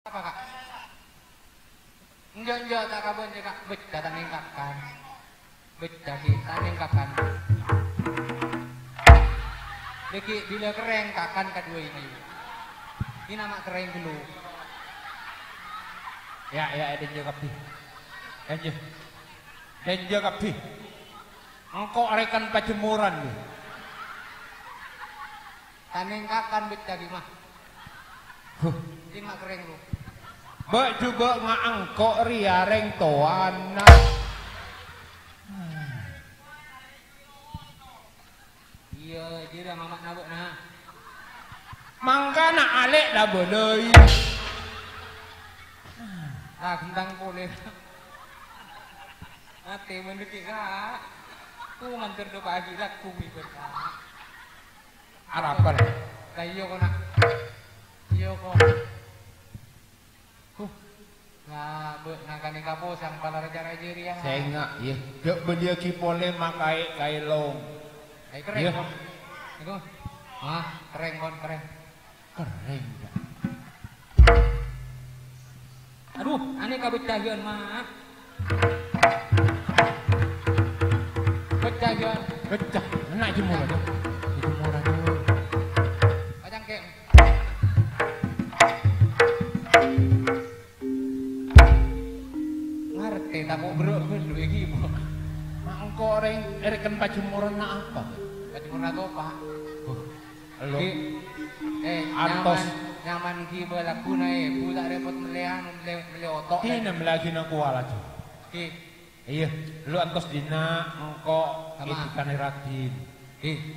Apa kak? Enggak tak kabon kak. Bet datang ningkakan. Bet dari ningkakan. Deki bila keren kakan kedua ini. Ini nama keren dulu. Ya denjo kapi. Denjo kapi. Engkau arekan pajemuran nih. Taning kakan bet dari mah. Ini mak keren lu. Bek juga ngangkok riareng toana. Iya, dia mamak nabuk nah. Mangkana alek dah boleh. Ah, gentang boleh. Ate menduki kak. Ku mantur do pagi lah ku mikir kak. Harapan. Kayo ko nak. Iyo ko. Nah, nangkani kapo sang pala raja-raja riang. Saya ingat, ya. Dek belia kipole makai kailong. Ay keren Iya. kon. Iku. Ah, keren kon, keren. Keren ya. Aduh, ane kabutahian mah. Betahian. Pecah, enak jemuran. Jemuran dulu. Kacang kek. Ngerti tak mau bro iki mo. Mangko reken pajemuran na apa? Kacang na to, Pak. Lo Antos Antos. nyaman ki lagu na budak repot melehan mele otok. Kinem lagi na kuala jo. Ki, Iya, lu antos dina engko Sama. itikane Radin.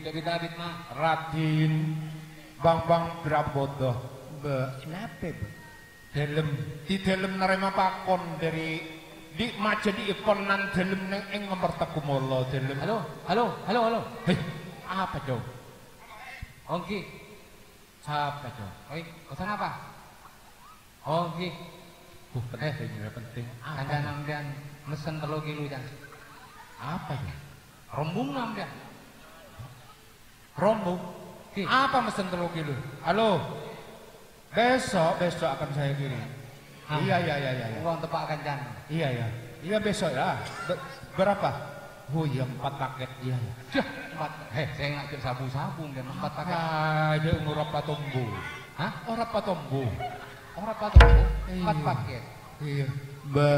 jadi David mah. Radin Bang Brabodo. Kenapa, Bu? Di dalam nerima pakon dari di maja di iponan dalam neng ing ngemertakumolo dalam. Halo. Hei, apa jo? Ongki. Siapa jo? Oi, pesan apa? Ongki. Penting. Apa? Kandanang dan mesen telu kilu jan. Apa ya? Rombung nam dan. Rombong. Ki. Apa mesen 3 kilo? Halo. Besok akan saya kirim. Hah? Iya. Uang tepak kandan. Iya besok ya. Berapa? Oh iya 4 paket. Iya. Dah, 4. Saya ngajak sabu-sabu dan 4 paket. Ada ngurap patombo. Hah? Orang patombo. Orang patung 4 Iya. paket. Iya. Ba,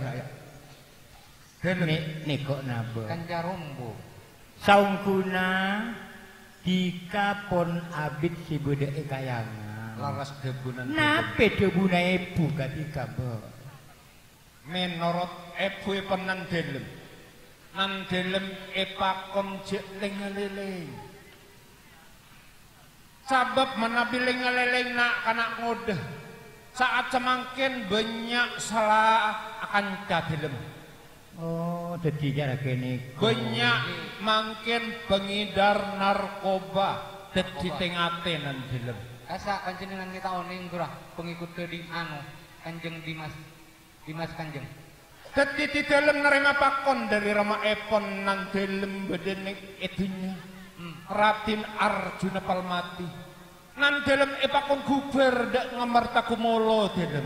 Ya. nek kok nabo. Kanja rombo. Saungkuna dikapon abit si budake kayangan. Laras debunan. Nape debunae buka dikabo. Menurut ibu penan delem. Nan delem epakon jek lengeleleng. Sabab menabi lengeleleng nak kanak ngodeh. Saat semangkin banyak salah akan cadelem. Oh, dadi cara kene. Banyak mangkin pengidar narkoba dadi tengate nan delem. Asa panjenengan kita oning kurang pengikut di anu Kanjeng Dimas Kanjeng. Dadi di dalam nerima pakon dari Rama Epon nan delem bedening edunya. Ratin Arjuna Palmati. Nan delem epakon guber dak ngamartakumolo delem.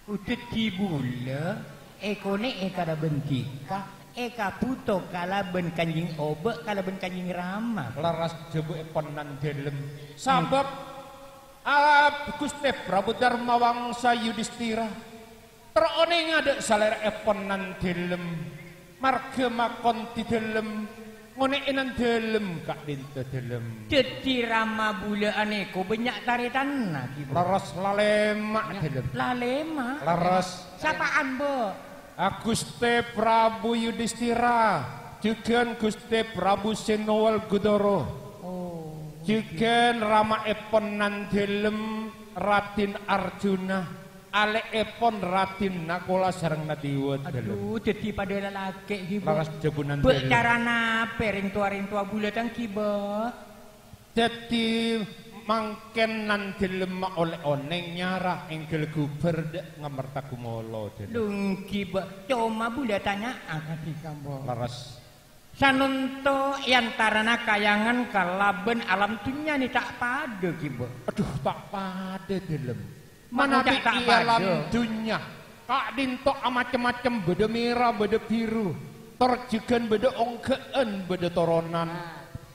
Udet dibula, ekone ekada bentika, eka puto kalaben kanjing obe, kalaben kanjing rama. Laras jebu epon nan delem. Sabab Gusti Prabu Dharma Wangsa Yudhistira teroning ada saler epon nan delem. Marga makon di delem. Ngone enan delem kak dinto delem. Dadi rama bula aneko banyak taritan lagi. Laras lalemak delem. Lalema. Laras Sapaan, Bo? Gusti Prabu Yudhistira juga Gusti Prabu Senowal Gudoro Oh. juga Rama Epon Nandelem Ratin Arjuna Ale Epon Ratin Nakola sareng Nadiwa delem. Aduh, jadi pada lalaki gitu. Laras jebunan Bek delem. cara nape ring tua bula tangki, Bo? Jadi mangken Nandelem oleh oneng nyarah engkel guber dek ngamertakumolo delem. Dungki, Bo. Cuma bula tanya akadika, Bo. Laras Sanunto yantarana kayangan kalaben alam tunya ni tak pada, Ki, Bo. aduh tak pada delem. Manabi tak ialam pada. dunya kak dintok macem-macem beda merah beda biru terjegan beda ongkeen beda toronan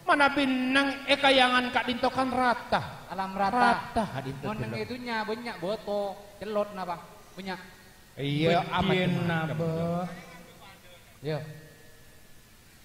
manabi nang ekayangan kak dintokan rata alam rata hadintok meneng itunya banyak boto celot napa banyak iya Bedien amat napa. yo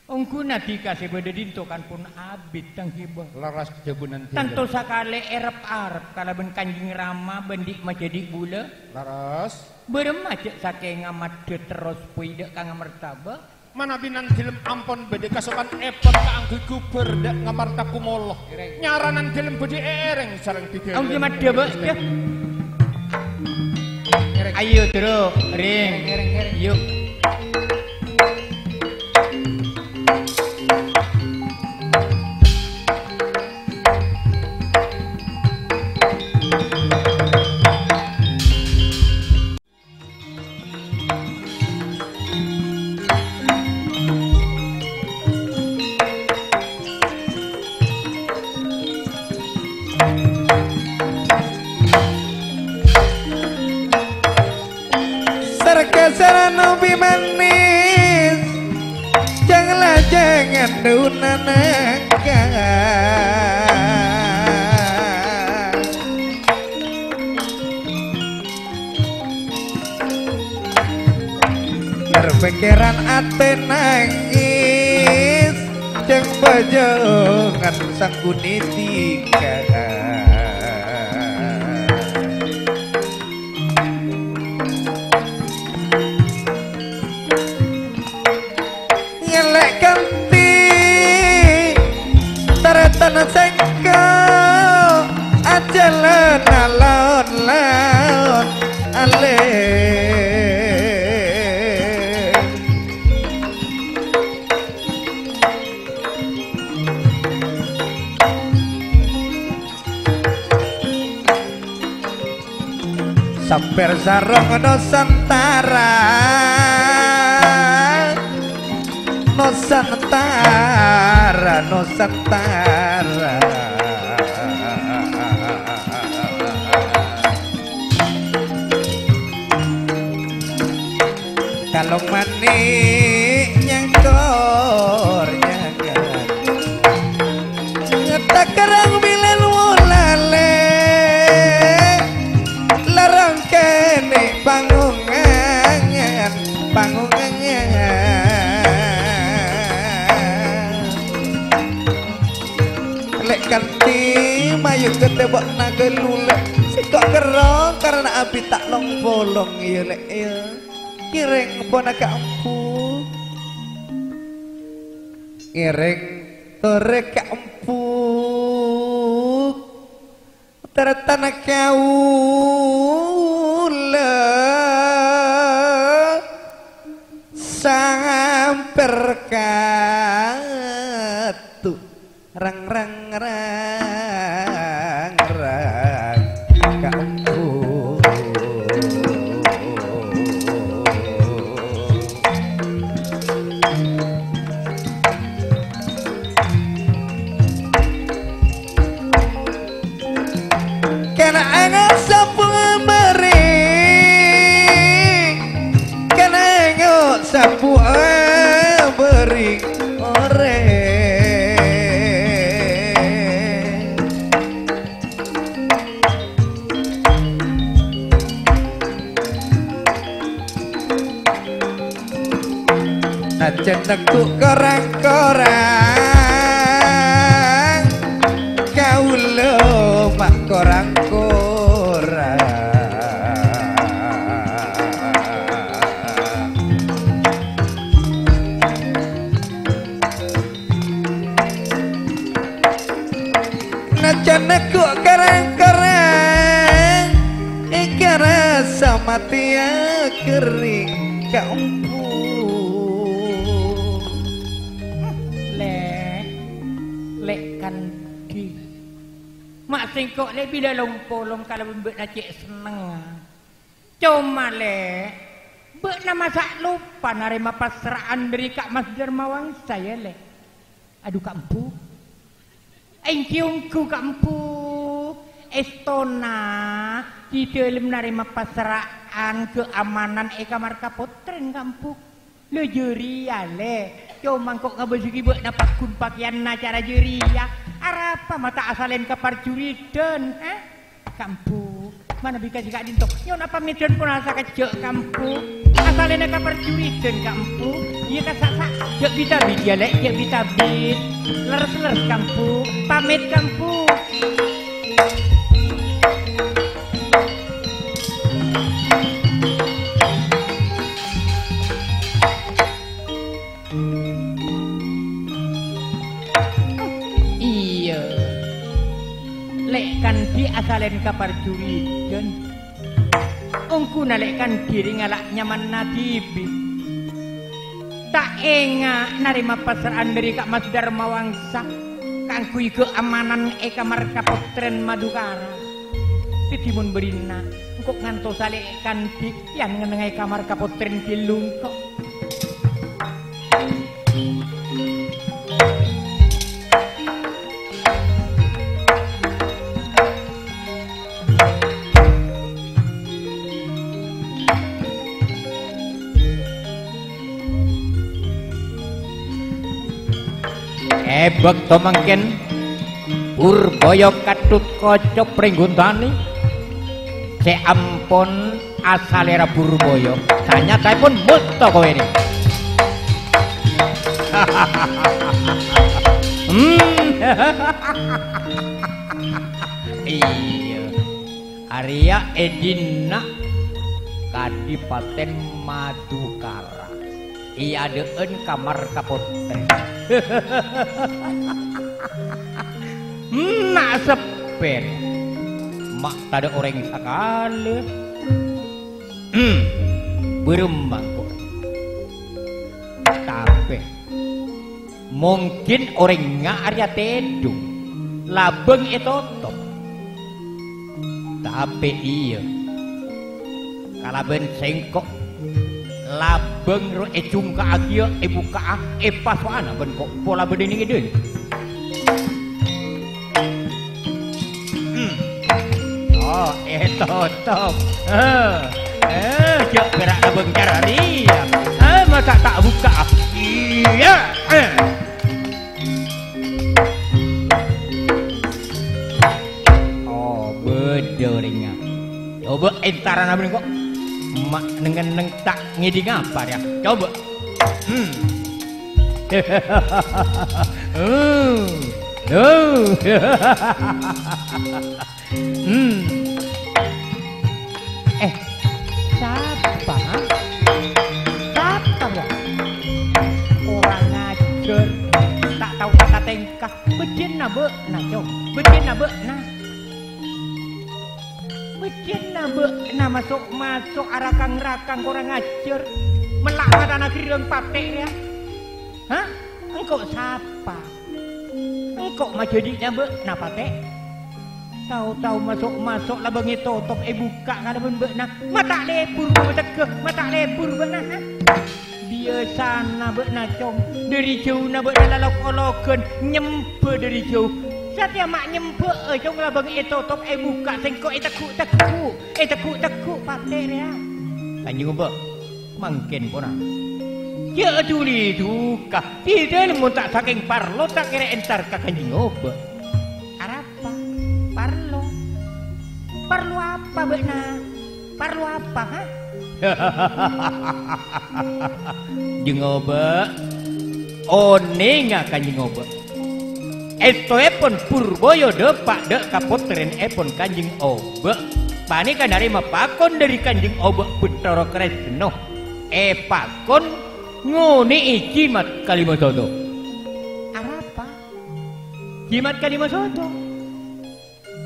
Ongku nanti kasih beda dintokan pun abid tang hibah. laras jabunan Tanto sakale erep-arep kalau ben Kanjeng Rama bendik majadi gula. laras Beremacet saking ngamat terus puidek kang mertaba. mana binan film ampon bede kasokan epon kaangge guber dak ngamarta kumoloh nyaranan film bede ereng sareng tiga Om jemat debe ya. Ayo terus ring. Yuk. Serana manis janganlah jangan dunanaka berpikiran ate nangis jeng bajongan sang kunitika tanah sengko ajalan alon-alon ale samper sarong Nusantara Nusantara Nusantara kalau manik nyangkor nyangan ngetak kerang bilen wulale larang kene pangungangan lek kanti mayu ketebok nagelule sikok kerong karena api tak long bolong iya lek iya kireng ponaka empu kireng tore ka empu tertana kaula samper katu rang kamu kena angat sapu beri kena angat sapu beri ore jenengku korang-korang kaula mak korang-korang jenengku korang-korang iki rasa mati kering kaumpu mak singkok le bila lompolong kalau mbek nak cek seneng. Cuma le mbek nama sak lupa narima pasraan dari Kak Mas Dermawan saya le. Aduh Kak Empu. Engkiungku Kak Empu. Estona di dalam narima pasraan keamanan kamar kapotren kampung le jeria le cuma kok ngabasuki buat dapat kun pakaian acara jeria arapa mata asalen kapar juriden kampung mana bika jika dintok nyon apa midon pun asa kecek kampung asalnya kapar juriden kampung iya kasak jek bisa bid ya lek jek bisa bid leres kampung pamit kampung. Kandi asalen kapar juriden ungku nalekkan diri ngalak nyaman nadibi tak enga narima pasraan dari Kak Mas Dharma Wangsa kangkui keamanan kamar kapotren Madukara titimun berina engkau ngantos salekkan di yang ngenengai kamar kapotren Kilungkok. Ebek to mangken Purboyo katut kocok pringguntani se ampun asalera Purboyo sanyatipun muto kowe ini iya Arya Edina Kadipaten Madukara iya deun kamar kapotren nak sepen mak tada orang sakale berembang kok tapi mungkin orang Arya Tedung labeng itu top tapi iya kalaben sengkok labeng ro cungka agia buka paswana ben kok pola bedening ide oh top jak gerak labeng carari masa tak buka iya oh bederinga coba entaran abeng kok mak neng tak ngiding apa ya coba siapa ya orang ngajar tak tahu kata tingkah bejin na be nah coba bejin na be nah bikin na masuk arakang-rakang orang ngajar melak mata negeri dan patek ya hah engkau siapa engkau mah jadi nabe na patek tahu-tahu masuk lah bengi tutup buka kada ben na mata lebur mata lebur beuna biasa na be na cong dari jauh na be lalok-olokeun nyempe dari jauh Satya mak nyempe trong là bang tutup buka sengkok tekuk patek ya. Kanjeng Mbak mangken puna. Ya duli duka. Tidak mun tak saking parlo tak kira entar ka Kanjeng Mbak. Arapa? Parlo. Parlo apa beuna? Parlo apa ha? Jeung Mbak. Oning Kanjeng Mbak. Eto epon Purboyo depak dek kapotren epon Kanjeng Obe pani kan dari mapakon dari Kanjeng Obe Putra Kresno pakon ngoni jimat Kalimasodo apa jimat Kalimasodo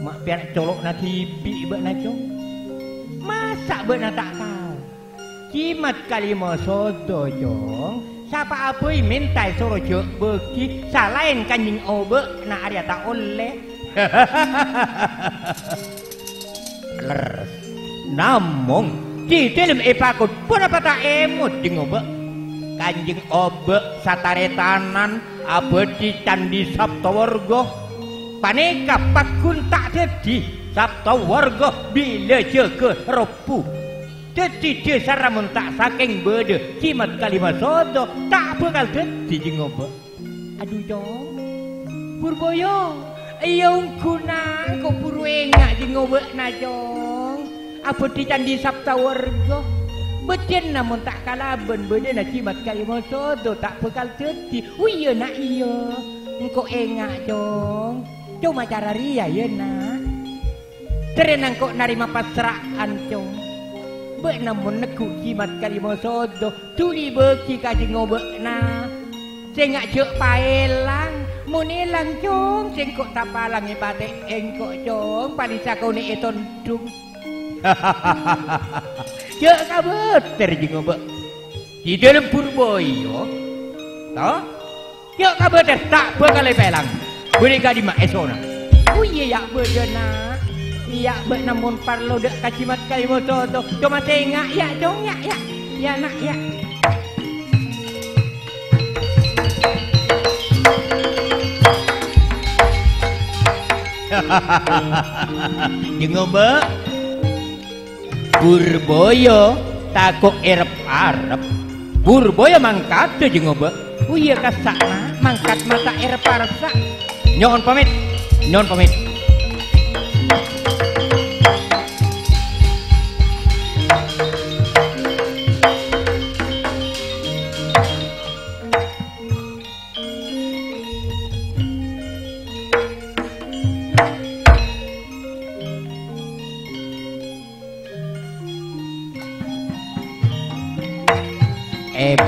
mak biar colok na tibi bak na cong masa bak na tak tahu jimat Kalimasodo cong siapa apoi minta suruh jok beki salain Kanjeng Obe na Arya tak oleh leres namung di dalam pakut pun apa tak emut Kanjeng Obe Kanjeng Obe sataretanan abadi Candi Saptawarga paneka pakun tak jadi sabta warga bila jaga repu. Jadi saramun tak saking bede cimat kalimah sodo tak bakal dadi jengoba. Aduh jong Purboyo iyong kunang kok puru engak jengoba na jong. Apa di candi sabta warga beden namun tak kalaben bede na cimat kalimah sodo tak bakal dadi. Iya nak iya engkau engak jong. Cuma cara ria ya nak. Terenang kok narima pasraan jong. Bek namun neku cimat kalimah sodo tuli beki kaji ngobek na sengak jek paelang munelang jong sengkok tapalang ipate engkok jong palisa kau ni eton dung jek kabeter ji ngobek di dalam Purboyo toh jek kabeter tak bakal pelang boleh kadi mak esona uye yak bedena. Iya, bek namun parlo dek kacimat kalimah sodo. Cuma tengak ya, jong ya, ya nak ya. Jengoba Purboyo takut erep-arep. Purboyo mangkat tuh jengoba. Oh iya kasana mangkat mata erep-arep sak. Nyon pamit.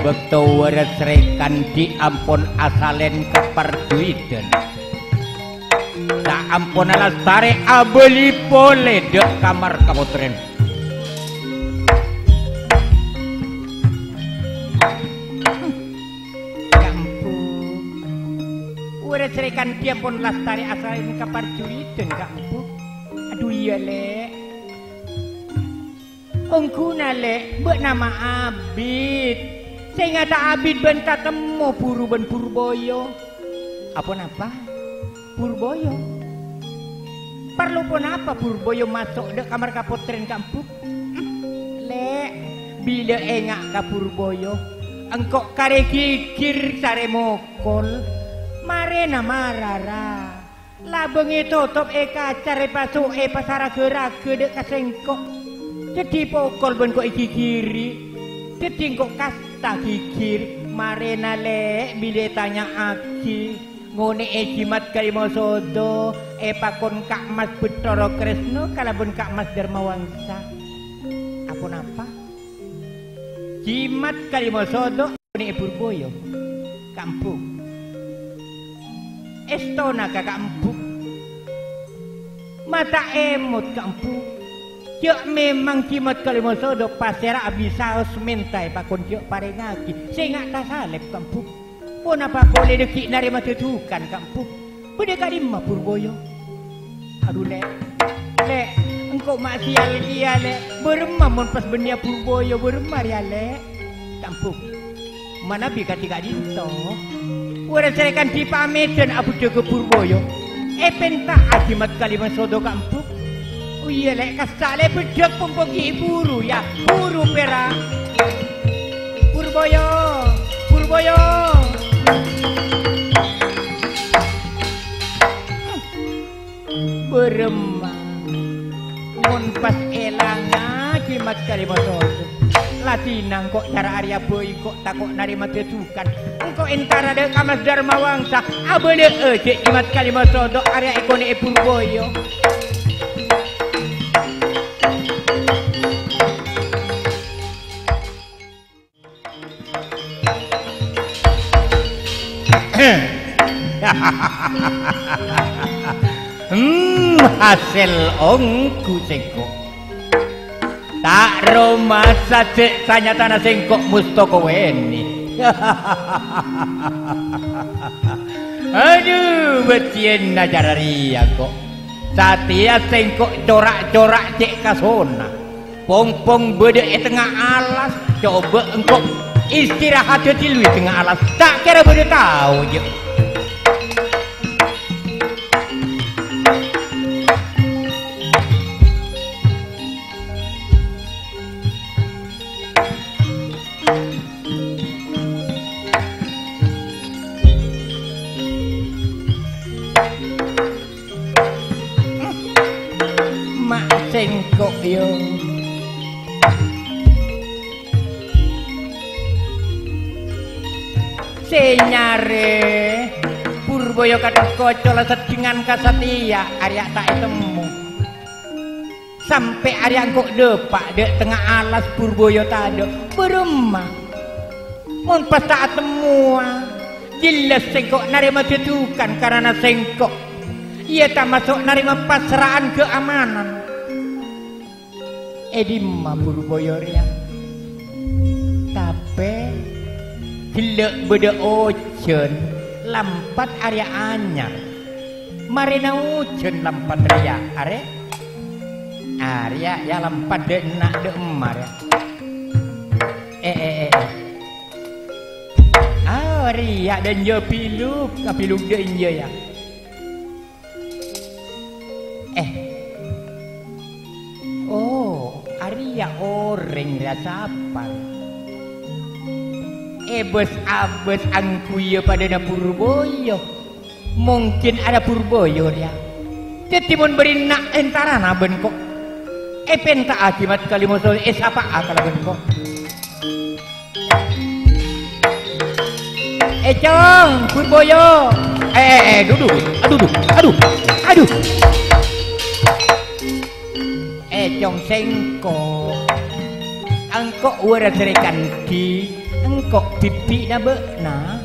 Bekto waras rekan diampun asalen keperduiden tak ampun alas tarik abeli boleh dek kamar kaputren kampung waras rekan diampun alas tarik asalen keperduiden kampung aduh iya lek ongkuna lek bek nama Abid saya ngata Abid benta temu puru ben Purboyo. Apa napa? Purboyo. Perlu pun apa Purboyo masuk dek kamar kapotren kampung? Lek bila engak ka Purboyo, engkok kare kikir sare mokol, marena marara. Labengi tutup kacare pasuk pasara gerak dek kasengkok. Jadi pokol ben kok iki kiri. Jadi engkok kasta kikir marena le bila tanya aki ngone jimat kalimah sodo pakon Kak Mas Betoro Kresno kalabun Kak Mas Darmawangsa apa napa jimat kalimah sodo ngone Purboyo kampung estona ka kampung mata emot kampung cek memang cimat kalimah sodo pasera abisa mentai pakon cek parengaki saya nggak tasalep kampung pun apa boleh dekik narima tetukan kampung boleh kadima Purboyo aduh lek engkau maksial dia lek beremam mon pas benia Purboyo beremar ya lek kampung mana bika tiga dinto udah cerekan dipamedan abu ke Purboyo penta cimat kalimah sodo kampung. Oh iya lek kasale bedek pempogi buru ya buru pera Purboyo beremang mun pas elanga cimat kalimah sodo latinang kok cara Arya boy kok takok narima tetukan engkau entara dek Mas Darmawangsa abele cek cimat kalimah sodo Arya ekone Purboyo. Hasil ongku sengkok tak roma sajek sanyatana sengkok mustoko weni aduh betien najararia kok satia sengkok corak-corak cek kasona pong-pong bede tengah alas coba engkok istirahat di lui tengah alas tak kira bede tahu je senyare Purboyo kata kocola setingan kasatia Arya tak temu sampai Arya kok depak dek tengah alas Purboyo tado beremah mon pas tak temu jelas sengkok narima tutukan karena sengkok ia tak masuk narima pasrahan keamanan edimah Purboyo ria tapi gelek beda ocen lampat Arya anyar marina ucen lampat ria Arya ya lampat dek nak dek emar ya Arya dan yo piluk dek inje ya oh Arya orang rasa apa bos abes angkuya pada na Purboyo mungkin ada Purboyo ya tetimun beri nak entara na ben kok penta akibat kalimoso apa akal ben kok Cong Purboyo duduk aduh Cong sengko angkok urat serikan di engkok pipi na bekna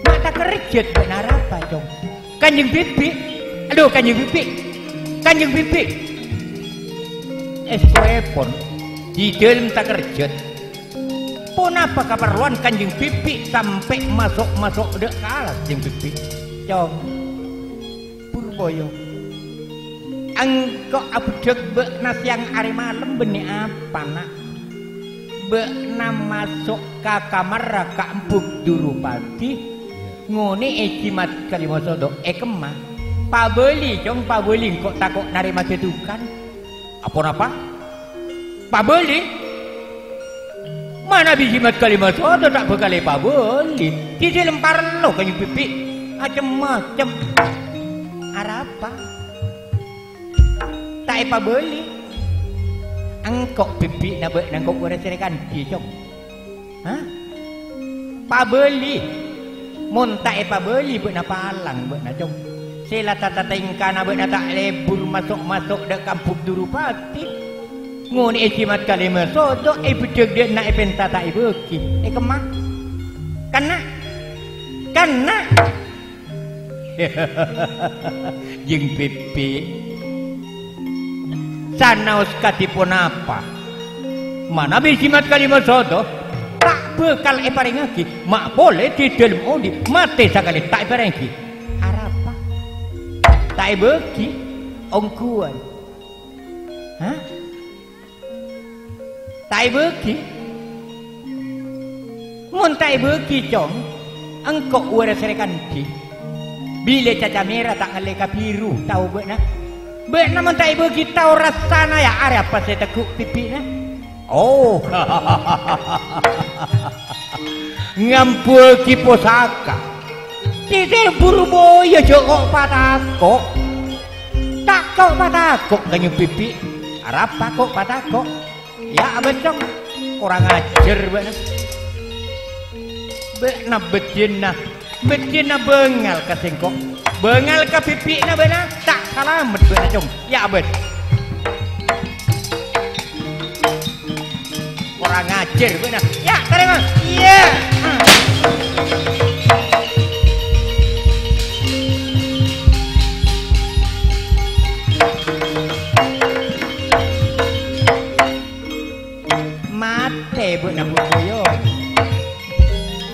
mata kerjet benar apa Cong kanjeng pipi pon di dalam tak kerjet pun apa keperluan kanjeng pipi sampai masuk dek kalah kanjeng pipi Cong Purboyo engkok abdek bekna siang hari malam benih apa nak bekna masuk ke kamar raka empuk Durupati ngone jimat kalimoso kemah pabeli Cong pabeli kok takok narima cetukan apa pabeli mana jimat kalimoso tak bekali pabeli di lempar lo kanyu pipi macem-macem arapa tak pabeli engkok pipi na bek nangkok udah cerekan dia Cong pabeli monta pabeli bek na palang bek na Cong sila tata tingkah na bek na tak lebur masuk dek kampung Durupati ngoni jimat kalimah sodo bedeg dia na penta tak beki kemah karena jeng pipi sanaus katipun apa mana jimat kalimah sodo tak bekal paringaki mak boleh di dalam odi mati sekali tak paringaki arapa tak beki ongkuan tak beki mun tak beki Cong engkok udah serekan di bila caca merah tak ngaleka biru tahu bekna bekna mun tak beki tahu rasana ya are apa saya tekuk pipi na oh ngampul ki posaka tidak Purboyo jokok patakok kanyu pipi arapa kok patakok ya becong kurang ajar bekna betina bengal ka sengkok bengal ka pipi na benar tak salamet benar Cong ya bet kurang ajar benar ya terima iya mate benar Purboyo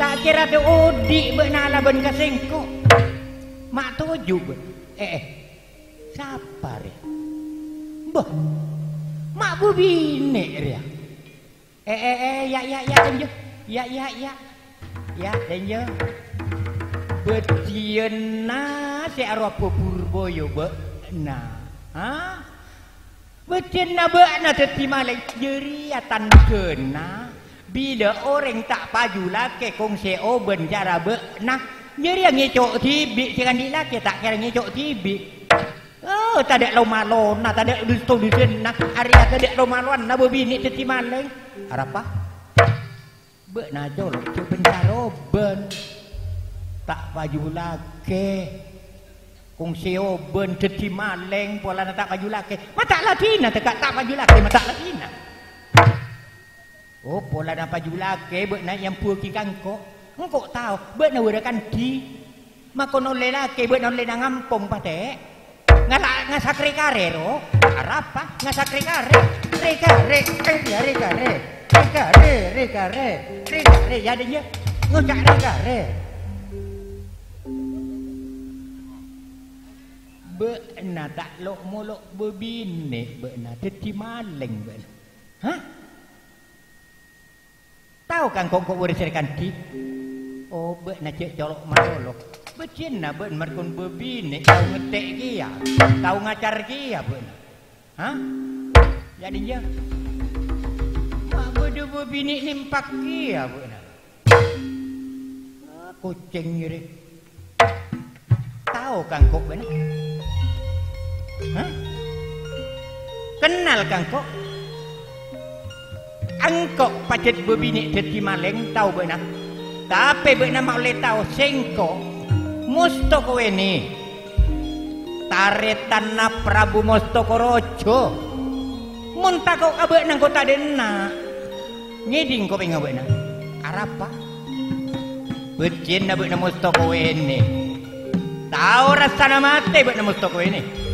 tak kira tu odi benar laban ka sengkok mak tuju siapa re bah mak bubine ria ya denje betiena si arwah Purboyo bekna betiena bekna teti malek jeriatan kena bila orang tak paju laki kong seo benjara bekna nyeri yang ngecok tibi jangan dilaki tak kira ngecok tibi oh tak ada lomalon tak ada dusun nak area tak ada lomalon na bobini teti maleng arapa bekna jolok cuk benjara ben tak baju laki kung seo ben dadi maleng pola tak baju laki mata latina tekak tak baju laki mata latina oh pola na baju laki beuk na yang puki kangko engko tahu beuk na werakan di makon oleh laki beuk na oleh na ngampung pate ngasakre kare ro arapa ngasakre kare rekare jadinya ngocak rekare beuna tak lok molok bebine beuna dadi maling beuna hah tahu kan kok urusan di oh beuna cek colok malolok becina beun markon bebine tahu ngetek kia tahu ngacar kia beuna hah jadinya mak bodoh bebine nimpak kia beuna kucing ngiri tahu kan kok beuna hah? Kenal kang kok? Angkok pacet bebini dadi maleng tahu beuna. Tapi beuna mau le tahu sengko mustoko ini. Taretanna Prabu Mustokorojo. Mun takok abeuna kota denna. Ngiding kok pengen beuna. Arapa? Becin beuna mustoko ini. Tahu rasana mate beuna mustoko ini.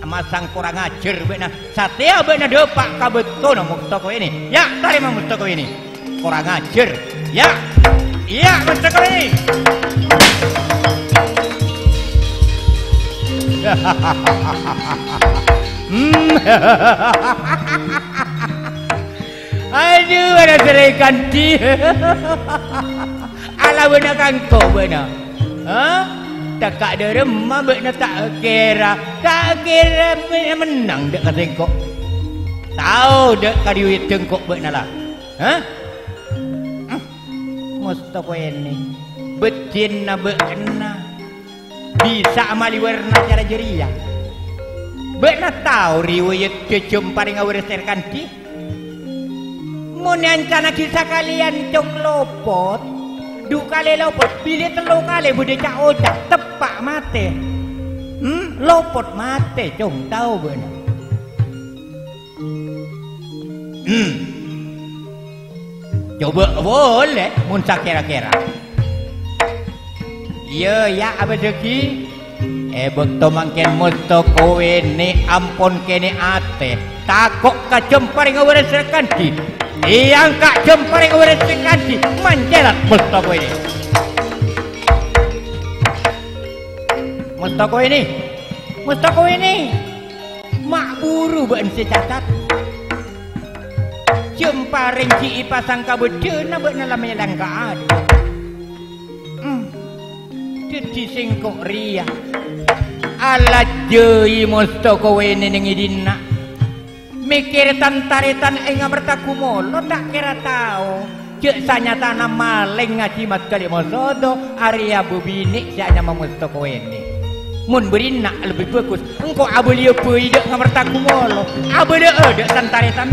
Masang kurang ajar beuna satya beuna depak kabeton mustoko ini ya tarima mustoko ini kurang ajar ya iya mustoko ini aduh ada serikan di ala beuna kangko beuna hah tak ada remah beuna tak kira menang dek katengkok tahu dek kadiwit tengkok beuna lah hah mustoko ini betina beuna bisa amali warna cara jeria beuna tahu riwayat kecum paling ngawereserkan di mun ancana kisah kalian cong lopot du kali lopot pilih telu kali bude cak ocak tepak mate lopot mate cung tahu beuna coba boleh mun sakira-kira iya ya apa deki bekto mangken mustoko ini ampun kene ate takok kacempar ngawereserkan di yang kak jempar ngawereserkan di manjelat mustoko ini mustoko ini mak buru beun secatat jemparing ci pasang kabedeuna beuna lamanya langka ada jadi singkok ria ala jeui mustoko ini ning idina mikir tantaritan enga bertaku molo tak kira tahu cek sanyatana maling ngajimat kali mosodo Arya bubini sianya mustoko ini mun berina lebih bagus engkau abelia peuidek ngamertaku molo abelia dek tantaritan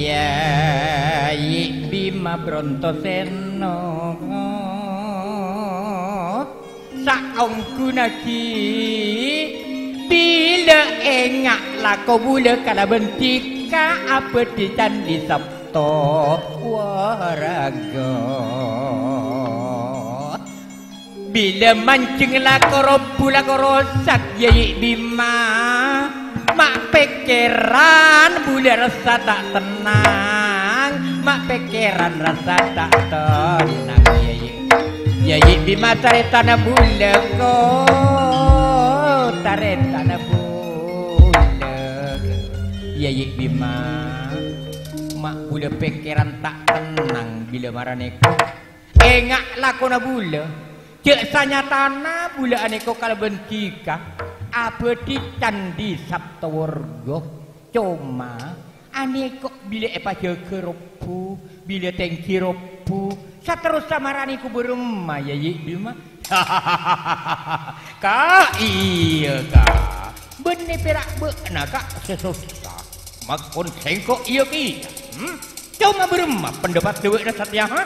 Yai Bima Brontoseno saongku naki bila engak lako bula kala bentika apa di candi Sabto Waraga bila mancing lako robu lako rosak Yai Bima mak pikiran bula rasa tak tenang mak pikiran rasa tak tenang Yai Bima tarik tanah bula ko tarik tanah bula Yai Bima mak bula pikiran tak tenang bila maraneko engak lakona bula cek sanya tanah bula aneko kalau bentika apa di candi Saptawarga cuma aneko bila apa jaga ropu bila tengki ropu saterus samaraniku berumah Yai Bima kak iya kak benih perak benar kak sesusah makon sengkok iya ki cuma berumah pendapat dewek satya ha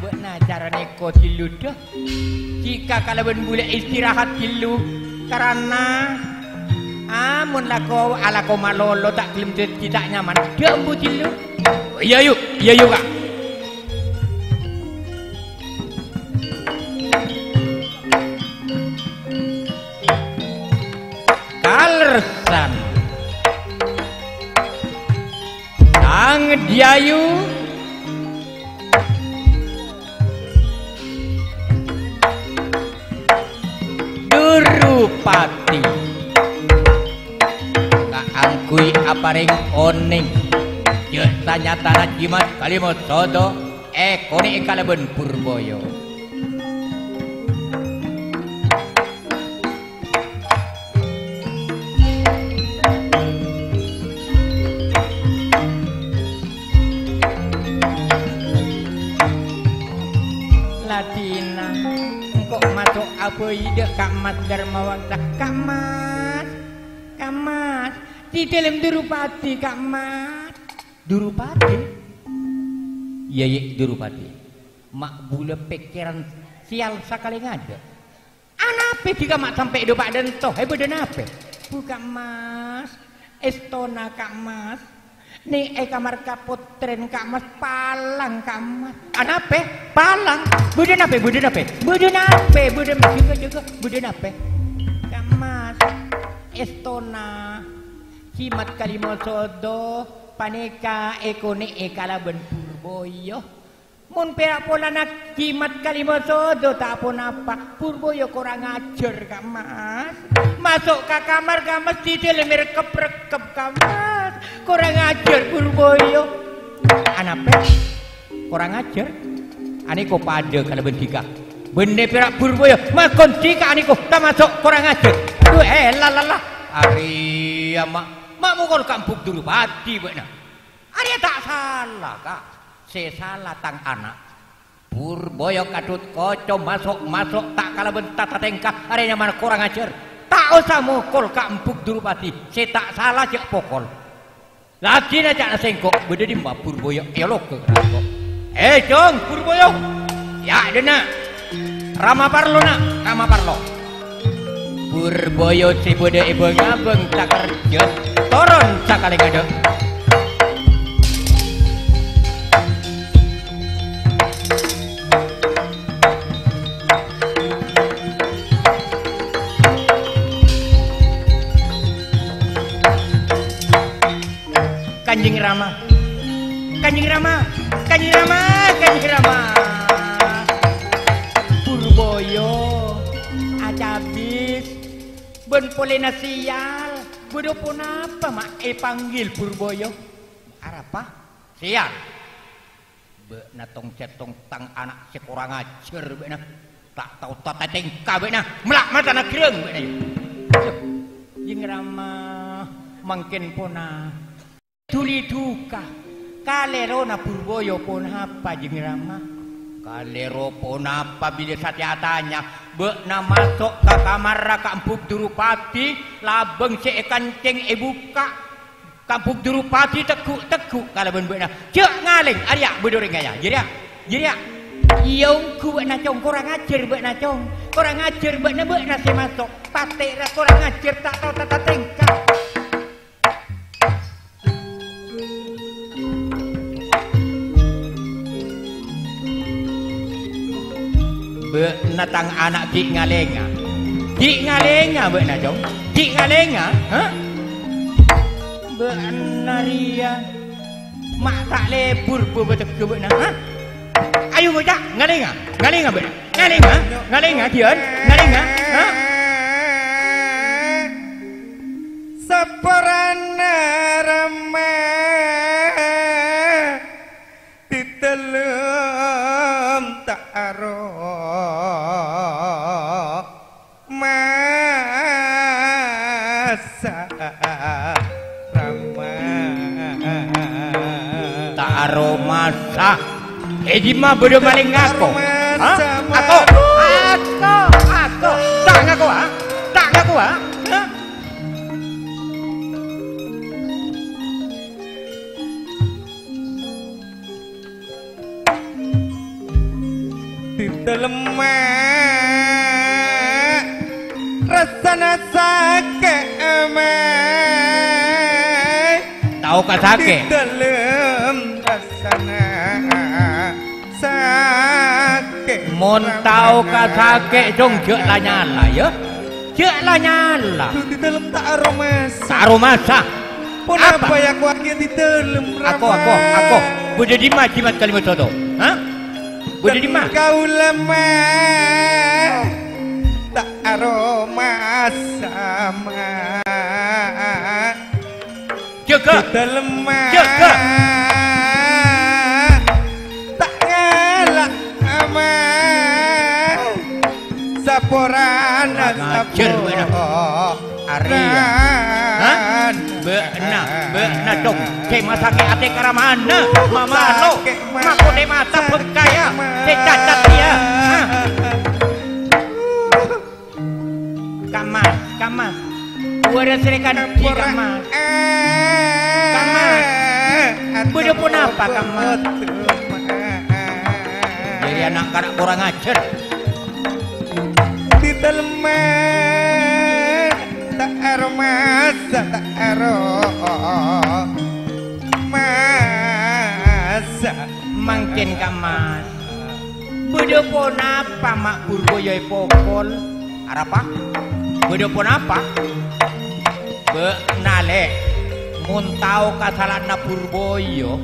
benar cara neko tilu dah jika kalau boleh istirahat tilu karena amun lako ala ko malolo tak kelim tidak nyaman dia embu tilu iya yuk kak Kalresan Sang Diayu Durupati kaangkui aparing oning jasa nyatana jimat kalimot sodo ekoni kalaben Purboyo Latina kok masuk apa ide Kak Mas Darmawangsa Kak Mas di dalam Durupati Kak Mas Durupati Yai Durupati mak bula pikiran sial sekali ngada anape jika mak sampai do Pak Dento beden apa bukan Mas Estona Kak Mas ni kamar kaputren Kak Mas palang Kak Mas anape palang buden apa juga buden apa Kak Mas Estona Cimat Kalimosodo paneka ekone ekalaben Purboyo mun perak pola nak Cimat Kalimosodo tak pun apa Purboyo kurang ajar Kak Mas masuk ke kamar Kak Mas di dalam rekep Kak Mas kurang ajar Purboyo anape kurang ajar aniko pada kalau bentika bende perak Purboyo mas kondika aniko tak masuk kurang ajar aduh lalah ari mak mukul kampung Durupati benar ari tak salah Kak saya salah tang anak Purboyo kadut koco masuk tak kalah bentar tengkah ari mana kurang ajar tak usah mukul kampung Durupati saya tak salah cek pokol lagi aja sengkok beda di Mbak Purboyo elok ke kerangkok Jong Purboyo ya dena Rama Parlo Purboyo si beda ibu ngabeng tak kerja toron sakali ngada Kanjeng Rama Purboyo acabis ben polena sial bodoh pun apa mak panggil Purboyo apa sial be natong cetong tang anak sekurang ajar be na tak tahu tata tengka be na melak mata nak kereng be na Jeng Rama mungkin puna tuli duka kalero na Purboyo pun apa Jeng Rama kalero pun apa bila satiatanya be na masuk ke kamar Raka Empuk Durupati labeng si kancing buka Kampung Durupati teguk kalau ben-ben cek ngaling ariak bedoreng gaya jiria Iung ku nak cong kurang ajar buat nak cong kurang ajar buat nasi masuk patek ras kurang ajar tak tahu tata tingkah benatang anak dik ngalenga buat nak cong dik ngalenga ha benaria mak tak lebur bebetek buat nak ha ayo bocah ngalenga buat ngalenga kian ngalenga ha saparana rama ditelem tak aro masa rama tak aro masa Ejima bodoh maling ngaku ha aku tak ngaku ha ditelemak rasana sakit amai tahu kah sakit ditelem rasana sakit mon tahu kah sakit jong jek lah nyala ya jek lah nyala ditelem tak aromasa pun apa ya aku akhir ditelem aku boleh jimat kalimat itu ha boleh jimat kau lemah tak aroma sama jaga lemah jaga tak ngelak aman saporan ngajar Arya ha benar dong ke masake ate karamana mama lo mako de mata bekaya te cacat dia kamar gua serikan kamar bodoh pun apa kamar jadi anak karak kurang ajar ditelemen tak aromasa tak aromasa mangkin kamar bodoh pun apa mak burboyoy popol apa bodoh pun apa benale muntau kasalana burboyo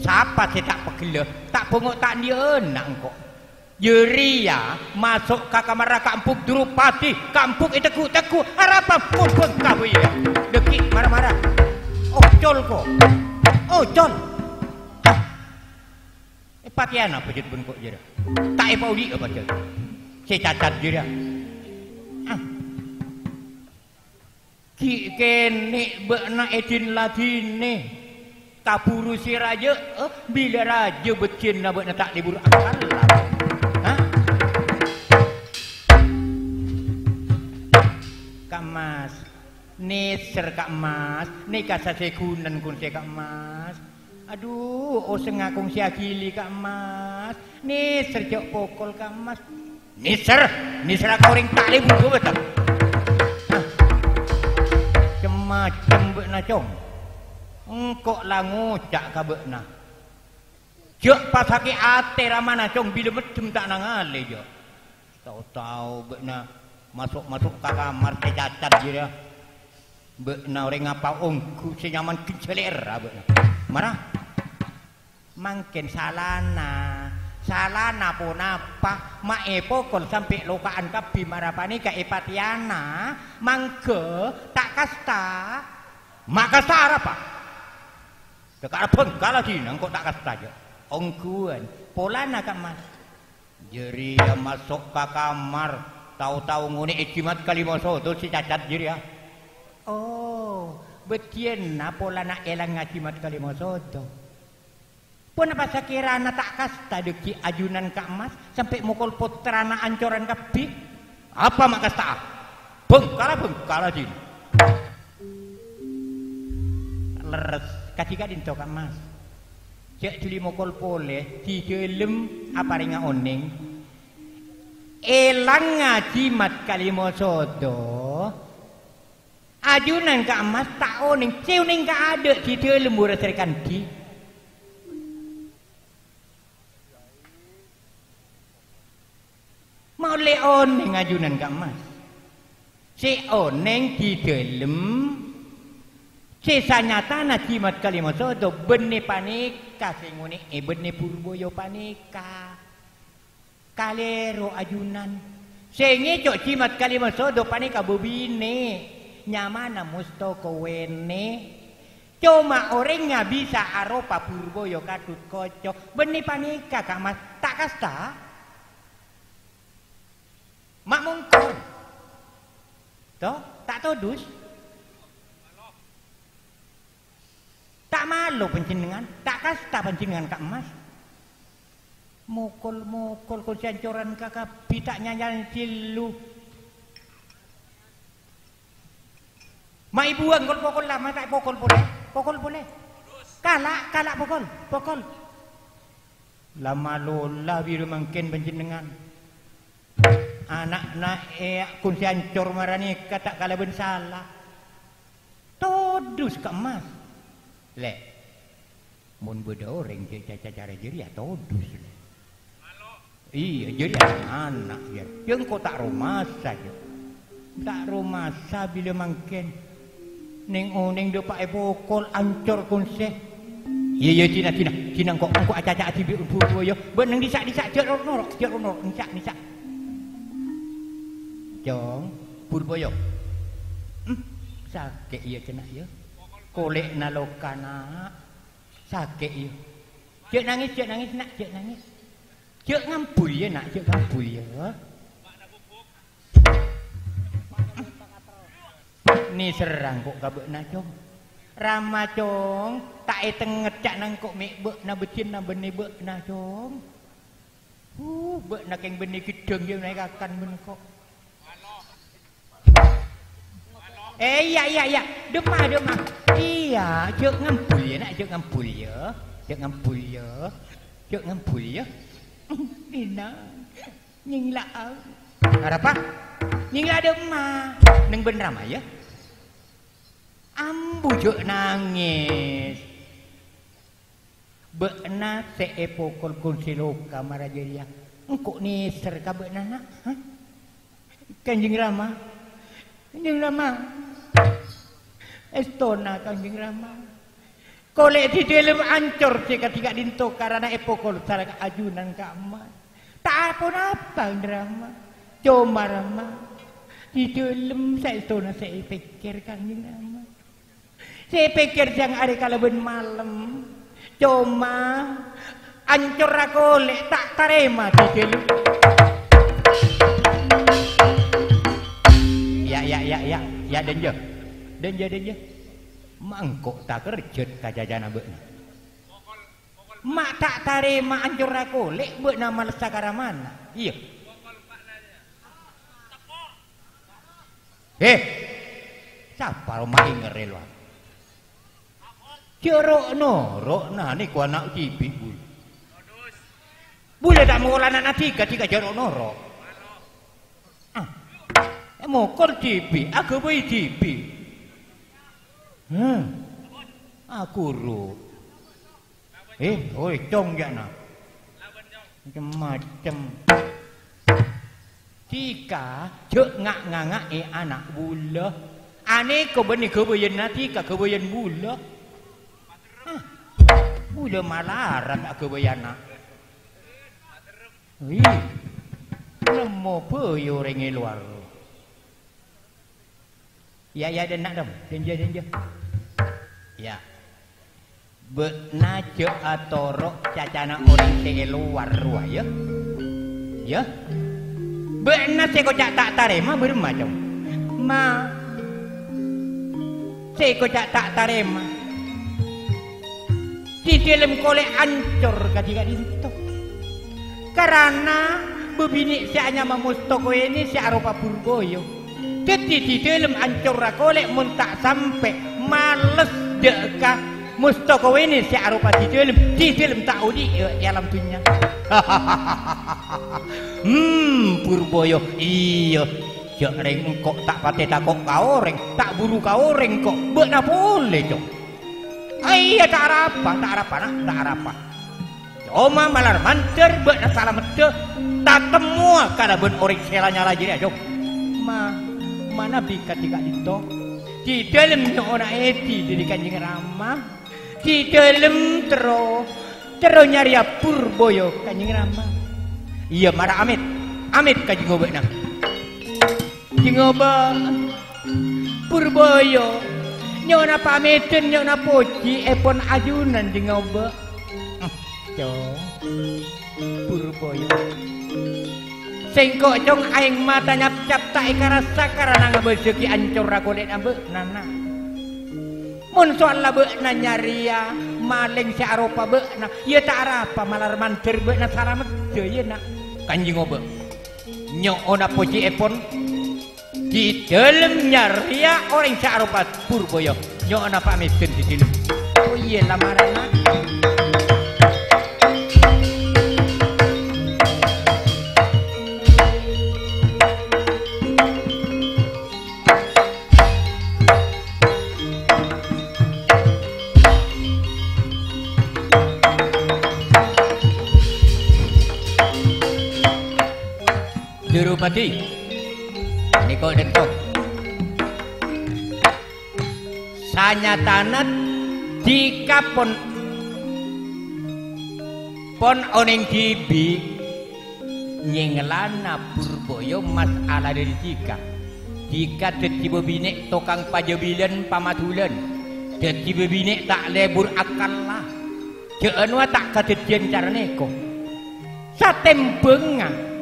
siapa sih tak pegel tak bengok tak dia enak kok Yeria masuk ke kamar kampung Durupati kampung itu teku apa pun kau ya dekik marah-marah col kok col patian apa jadi bengkok je tak epaudi apa je saya cacat je dah ki kene bekna edin ladine kaburu si raja bila raja becin na bekna tak libur akal Kak Mas neser Kak Mas nikah sasekunan kun Kak Mas aduh sengakung si akili Kak Mas neser jok pokol Kak Mas neser kau ring tak libur betul macam bekna cong engkok lah ngocak ka bekna jok pasake ate ramana cong bila macam tak nangale jok tahu bekna masuk ke kamar cacat je dia bekna orang ngapa ongku senyaman kencelera bekna mana mangken salana pun apa mae pokol sampai lokaan kapi marapani ka epatiana mangke tak kasta mak kasta apa dekat pengkala dinang kok tak kasta aja ongkuan polana Kak Mas jadi masuk ke kamar tahu-tahu ngune ikimat kalimoso tu si cacat jadi ya betien na polana elang ngacimat kalimoso tu pun apa sekiranya tak kasta deki ajunan Kak Mas sampai mukul putrana ancoran kapi apa mak kasta bengkala jin leres ketika dinto Kak Mas. Cek juli mokol pole di dalam apa ringa oning. Elang ngaji mat kalimo sodo. Ajunan Kak Mas tak oning, ceuning ka ada di dalam murah serikan di. Mau le oning ajunan Kak Mas. Si oneng di dalam sesanya tanah jimat kalima sodo benih panika singuni benih purboyo panika kalero ajunan sengi cok jimat kalima sodo panika bubine nyamana mustoko wene cuma orang nggak bisa aropa purboyo katut kocok benih panika Kak Mas tak kasta mak mungkon toh tak todus tak malu panjenengan, tak kasta panjenengan Kak Mas. Mukul kul cancoran kakak bitak nyanyian cilu. Mai buang kol pokol lama tak pokol boleh. Kalak pokol. Lama lola biru mungkin panjenengan. Anak kun cancor marani kata kala ben salah. Todus Kak Mas. Lek, mun beda orang cara jadi atau dus. Iya, jadi anak ya. Yang kau tak rumah saja, tak rumah bila mangken. Neng dopa pokol ancor konse. Iya Cina kok aca-aca tibi ubu yo. Beneng disak jerok norok, nisak. Jong, Purboyo. Sakit iya Cina ya. Kolek nalokana sakit ya. Cek nangis nak, cek nangis. Cek ngampul ya nak, cek ngampul ya. Ni serang kok kabek na cong. Rama cong, tak tenget cak nang kok mek bek na becin na benih bek na cong. Bek na keng benih kideng je naik akan ben kok. Iya. Demah. Iya, cek ngampul ya nak, cek ngampul ya. Dina, nyingla. Apa? Nyingla demah. Neng ben ramah ya. Ambu cek nangis. Bekna seepokol konsiloka marajeria. Engkok ni serka bekna nak. Kanjeng Rama. Estona Kanjeng Rama. Kolek di dalam ancor ketika dinto karena epokol sarang ajunan Kak Mas. Tak apa Rama. Cuma Rama. Di dalam saya estona saya pikir Kanjeng Rama. Saya pikir jangan ada kalaban malam. Cuma ancor kolek tak terima di dalam. Ya denje. Mangkok tak kerjet kajajana beukna. Mak tak tarima ancur aku lek beukna males sakara mana. Iya. Siapa rumah ingere lu? Jerok ni ku anak cipi bul. Bule tak mau anak tiga jerok norok. Mokor cipi, aku boleh cipi. Aku ru. Cong ya nak. Macam. Jika cek ngak anak bula. Ane kau benih kebayan nanti kau kebayan bula. Bula malaran tak kebayan nak. Lemo peyo rengi luar. Ya dan nak dong, denja. Ya. Bekna cek atorok cacana orang ke luar ruah ya. Ya. Bekna seko cak tak tarema bermacam. Ma. Seko cak tak tarema. Di dalam kolek ancor ketika itu. Karena bebini sianya memustoko ini si aropa Purboyo. Jadi di dalam ancur rakolek mun tak sampai males dekah mustaka ini si arupa di dalam tahu di alam dunia. Purboyo iya jak reng kok tak pate takok kau reng tak buru kau reng kok beuna boleh cok. Iya tak arapa nak tak arapa. Cuma malar manter beuna salah mete tak temua kada ben orang selanya lagi cok. Mana bika tiga itu di dalamnya orang eti dari Kanjeng Rama di dalam terus nyari Purboyo Kanjeng Rama. Iya marah amit Kanjeng Oba nak Kanjeng Oba Purboyo nyona pamiten nyona poci epon ajunan Kanjeng Oba. Purboyo sengkok jong aing mata nyap-cap tak ikarasa karena ngebeseki ancur rakulit abe nana mun soal la beuna nyaria maling si aropa beuna ieu tak arapa malar mantir beuna saramet teu ieu na Kanjeng Oba nyoona poci epon di dalam nyaria orang si aropa Purboyo nyoona pamisten di dalam oh iya lamarana Dirupati niko dento sanyatana jika pon oneng dibi nyengelana Purboyo masalah dari jika dadi bebinek tokang pajebilen pamatulen dadi bebinek tak lebur akal lah jeun wa tak kadedian carneko satembenga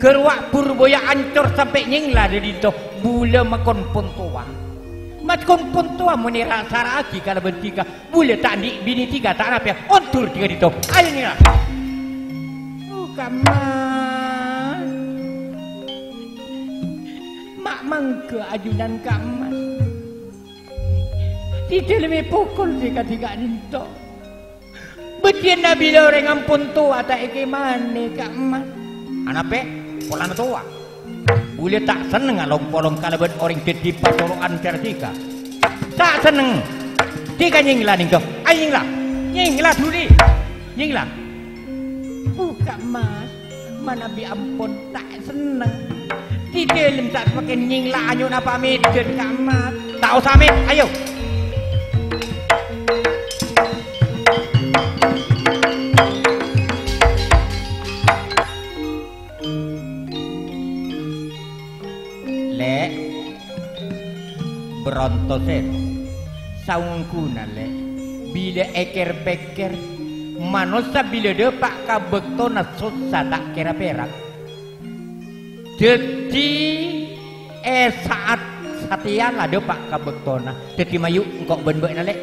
gerwak Purboyo ancur sampai nyingla dari itu bule makon pontua makon pontua menira saragi kalau bertiga bule tak di bini tiga tak apa ontur tiga itu ayo nira kaman mak mangke ajudan kaman di dalam pukul tiga itu betin nabi orang ampun tua tak ikimane kaman anape polan tua boleh tak seneng along-polong kalaban orang jadi pacolongan certika tak seneng tiga nyingla nih kau ayo nyingla dulu nyingla buka mas mana bi ampun tak seneng di dalam tak pakai nyingla anyo napa meden kamat tak usah mit ayo berontoset saungkuna le bila eker beker manusia bila depak kabektona susah tak kira perak jadi saat satiala depak kabektona jadi mayu engkau ben-ben le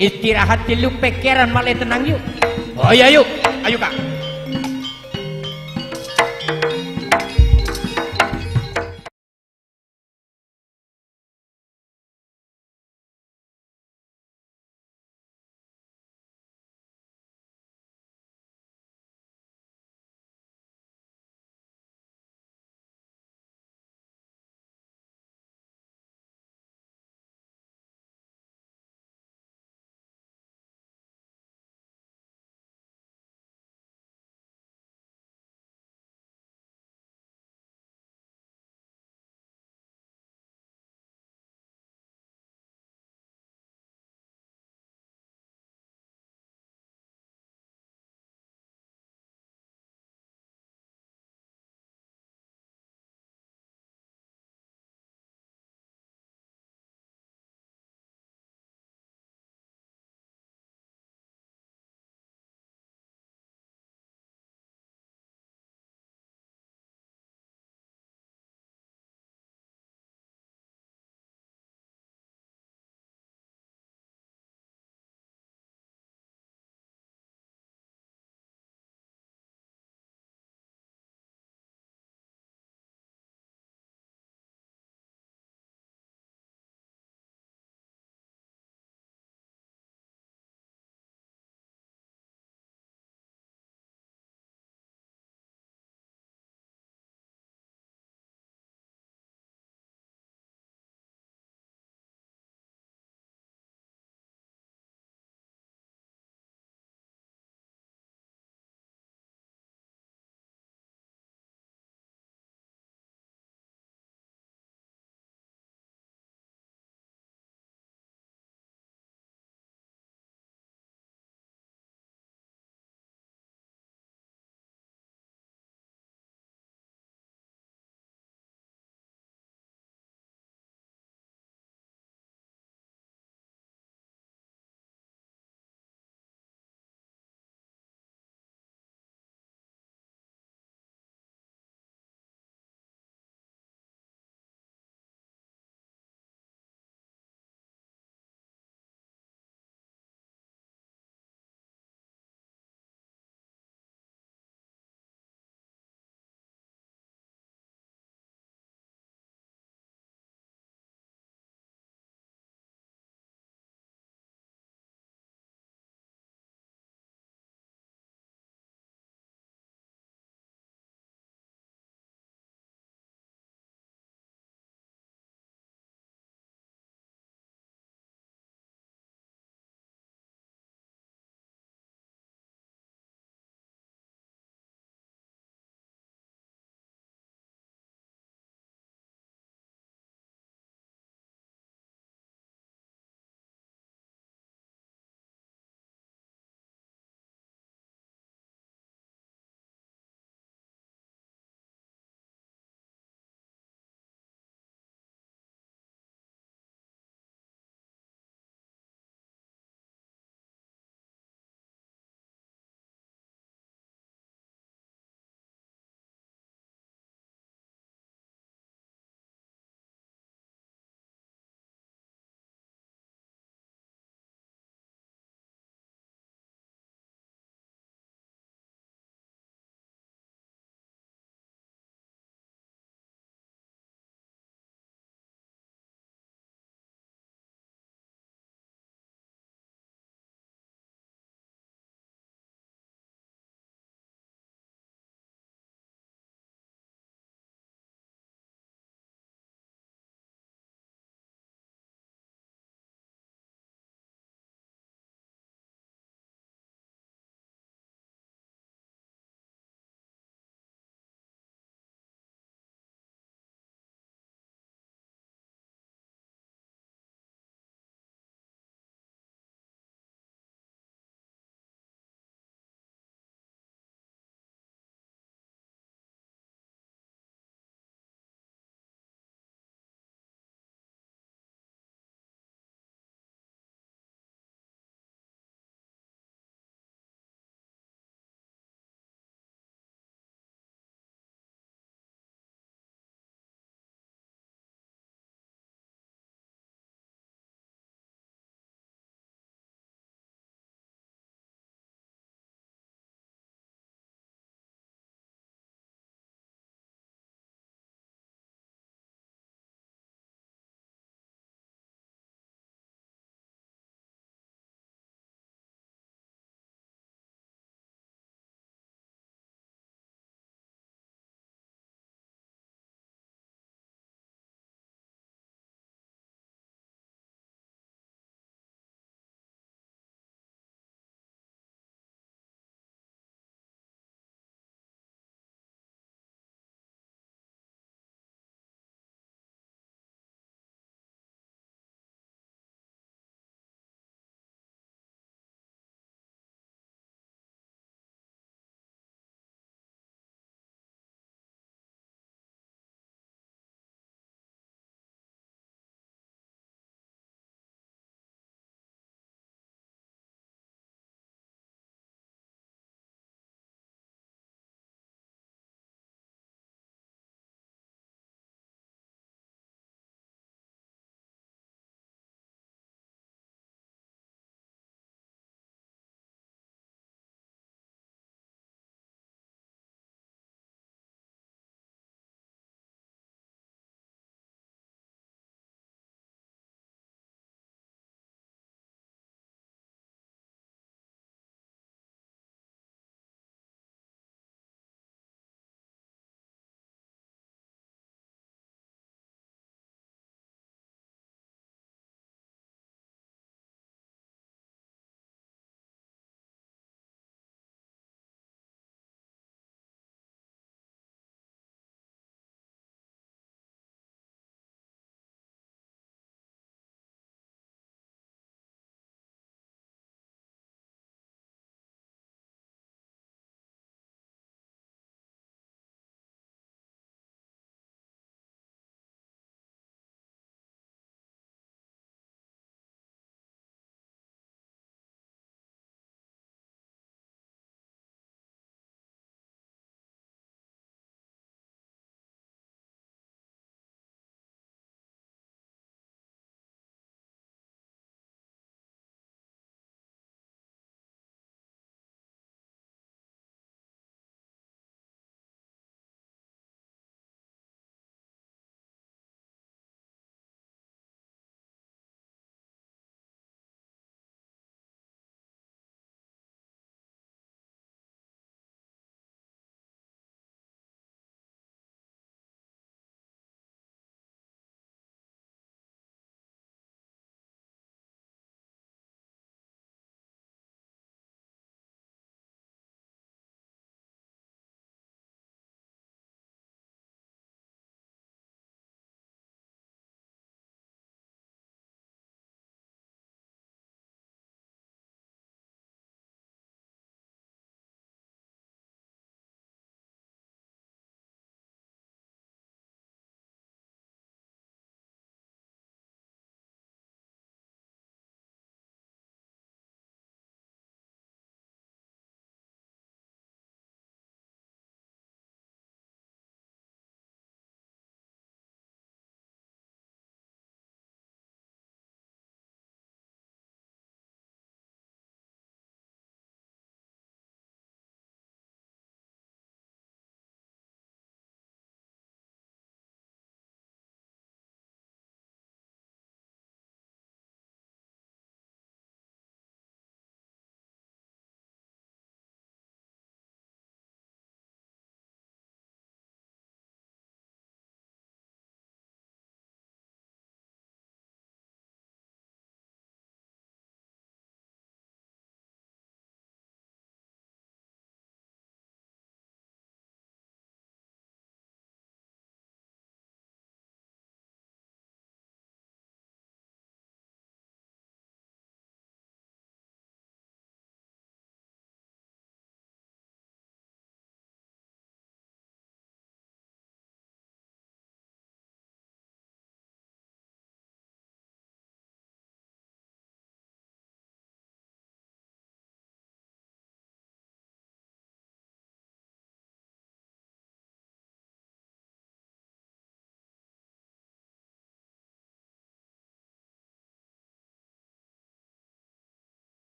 istirahat dulu pekeran malah tenang yuk oh iya yuk ayo kak